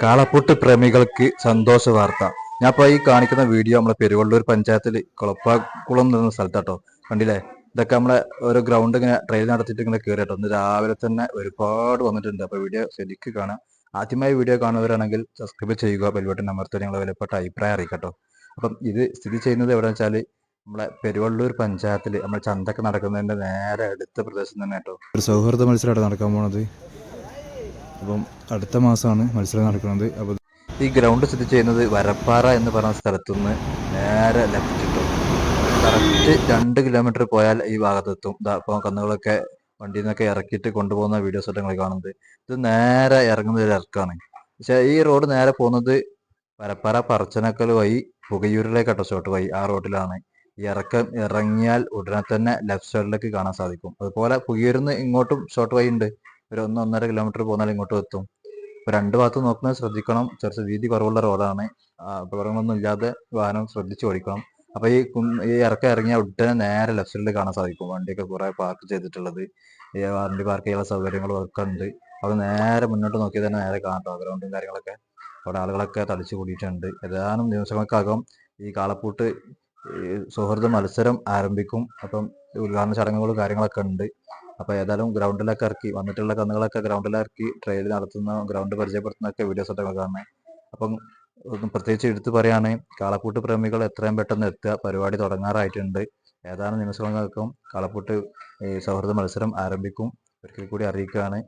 കാളപ്പൂട്ട് പ്രേമികൾക്ക് സന്തോഷ വാർത്ത. ഞാൻ ഇപ്പോൾ ഈ കാണിക്കുന്ന വീഡിയോ നമ്മളെ പെരുവള്ളൂർ പഞ്ചായത്തിൽ കൊളപ്പാക്കുളം എന്ന സ്ഥലത്താട്ടോ. കണ്ടില്ലേ, ഇതൊക്കെ നമ്മളെ ഒരു ഗ്രൗണ്ട് ഇങ്ങനെ ട്രെയിൽ നടത്തിയിട്ട് ഇങ്ങനെ കയറിട്ടോ. ഇന്ന് രാവിലെ തന്നെ ഒരുപാട് വന്നിട്ടുണ്ട്. അപ്പോൾ വീഡിയോ ശരിക്കും കാണാം. ആദ്യമായി വീഡിയോ കാണുന്നവരാണെങ്കിൽ സബ്സ്ക്രൈബ് ചെയ്യുക, ബെൽബട്ടൺ അമർത്തുക, നിങ്ങളെ വിലപ്പെട്ട അഭിപ്രായം അറിയിക്കട്ടോ. അപ്പം ഇത് സ്ഥിതി ചെയ്യുന്നത് എവിടെയാണെന്ന് വെച്ചാൽ നമ്മളെ പെരുവള്ളൂർ പഞ്ചായത്തിൽ നമ്മുടെ ചന്തൊക്കെ നടക്കുന്നതിൻ്റെ നേരെ അടുത്ത പ്രദേശം തന്നെ കേട്ടോ. ഒരു സൗഹൃദ മത്സരമാണ് നടക്കാൻ പോണത്. അപ്പം അടുത്ത മാസമാണ് മത്സരം നടക്കുന്നത്. അപ്പോൾ ഈ ഗ്രൗണ്ട് സ്ഥിതി ചെയ്യുന്നത് വരപ്പാറ എന്ന് പറയുന്ന സ്ഥലത്തുനിന്ന് നേരെ ലെഫ്റ്റ് കിട്ടും. കറക്റ്റ് 2 കിലോമീറ്റർ പോയാൽ ഈ ഭാഗത്തെത്തും. ഇപ്പോൾ കന്നുകളൊക്കെ വണ്ടിയിൽ നിന്നൊക്കെ ഇറക്കിയിട്ട് കൊണ്ടുപോകുന്ന വീഡിയോസ് ആയിട്ട് നിങ്ങൾ കാണുന്നത്. ഇത് നേരെ ഇറങ്ങുന്ന ഒരു ഇറക്കാണ്. പക്ഷേ ഈ റോഡ് നേരെ പോകുന്നത് വരപ്പാറ പറച്ചനക്കൽ വഴി പുകയൂരിലേക്കാട്ടോ. ഷോർട്ട് വഴി ആ റോഡിലാണ്. ഈ ഇറക്കം ഇറങ്ങിയാൽ ഉടനെ തന്നെ ലെഫ്റ്റ് സൈഡിലേക്ക് കാണാൻ സാധിക്കും. അതുപോലെ പുകയൂരിൽ നിന്ന് ഇങ്ങോട്ടും ഷോർട്ട് വഴി ഉണ്ട്. ഒരു 1-1.5 കിലോമീറ്റർ പോന്നാൽ ഇങ്ങോട്ടും എത്തും. ഇപ്പോൾ രണ്ട് ഭാഗത്തും നോക്കുന്നത് ശ്രദ്ധിക്കണം. കുറച്ച് വീതി കുറവുള്ള റോഡാണ്. അപകടങ്ങളൊന്നും ഇല്ലാതെ വാഹനം ശ്രദ്ധിച്ച് ഓടിക്കണം. അപ്പോൾ ഈ ഇറക്കം ഇറങ്ങിയ ഉടനെ നേരെ ലെഫ്റ്റ് സൈഡിൽ കാണാൻ സാധിക്കും. വണ്ടിയൊക്കെ കുറേ പാർക്ക് ചെയ്തിട്ടുള്ളത്, ഈ വണ്ടി പാർക്ക് ചെയ്യാനുള്ള സൗകര്യങ്ങളും ഒക്കെ ഉണ്ട്. അപ്പോൾ നേരെ മുന്നോട്ട് നോക്കിയാൽ തന്നെ നേരെ കാണാം ഗ്രൗണ്ടും കാര്യങ്ങളൊക്കെ. അവിടെ ആളുകളൊക്കെ തടിച്ചു കൂടിയിട്ടുണ്ട്. ഏതാനും ദിവസങ്ങൾക്കകം ഈ കാളപ്പൂട്ട് സൗഹൃദ മത്സരം ആരംഭിക്കും. അപ്പം ഉദ്ഘാടന ചടങ്ങുകളും കാര്യങ്ങളൊക്കെ ഉണ്ട്. അപ്പോൾ ഏതായാലും ഗ്രൗണ്ടിലൊക്കെ ഇറക്കി വന്നിട്ടുള്ള കന്നുകളൊക്കെ ഗ്രൗണ്ടിലിറക്കി ട്രയൽ നടത്തുന്ന, ഗ്രൗണ്ട് പരിചയപ്പെടുത്തുന്നൊക്കെ വീഡിയോസ് ഒക്കെ കാണുന്നത്. അപ്പം പ്രത്യേകിച്ച് എടുത്തു പറയുകയാണ്, കാളപ്പൂട്ട് പ്രേമികൾ എത്രയും പെട്ടെന്ന് എത്തുക. പരിപാടി തുടങ്ങാറായിട്ടുണ്ട്. ഏതാനും നിമിഷങ്ങൾക്കും കാളപ്പൂട്ട് സൗഹൃദ മത്സരം ആരംഭിക്കും. ഒരിക്കൽ കൂടി അറിയിക്കുകയാണ്.